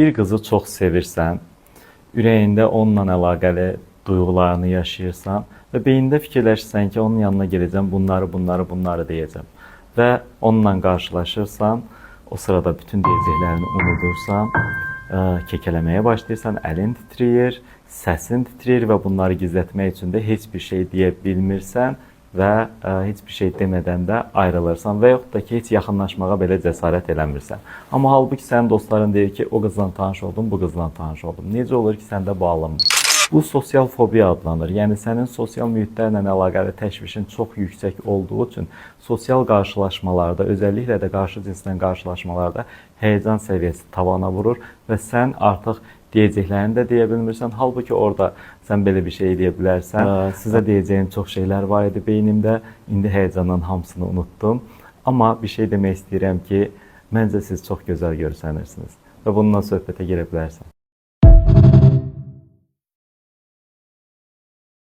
Bir qızı çox sevirsən, ürəyində onunla əlaqəli duyğularını yaşayırsan və beynində fikirləşirsən ki, onun yanına gedəcəm, bunları deyəcəm və onunla qarşılaşırsan, o sırada bütün deyəcəklərini unudursan, kekələməyə başlayırsan, əlin titrəyir, səsin titrəyir və bunları gizlətmək üçün də heç bir şey deyə bilmirsən və heç bir şey demədən də ayrılırsan və yaxud da ki, heç yaxınlaşmağa belə cəsarət eləmirsən. Amma halbuki sənin dostların deyir ki, o qızla tanış oldum, bu qızla tanış oldum. Necə olur ki, səndə bu alınmır? Bu sosial fobiya adlanır. Yəni sənin sosial mühitlərlə əlaqəli təşvişin çox yüksək olduğu üçün sosial qarşılaşmalarda, özəlliklə də qarşı cinslə qarşılaşmalarda həyəcan səviyyəsi tavana vurur və sən artıq deyəcəklərini də deyə bilmirsən. Halbuki orada sən belə bir şey deyə bilərsən. Sizə deyəcəyim çox şeylər var idi beynimdə. İndi həyəcandan hamısını unutdum. Amma bir şey demək istəyirəm ki, məncə siz çox gözəl görsənirsiniz və bununla söhbətə girə bilərsən.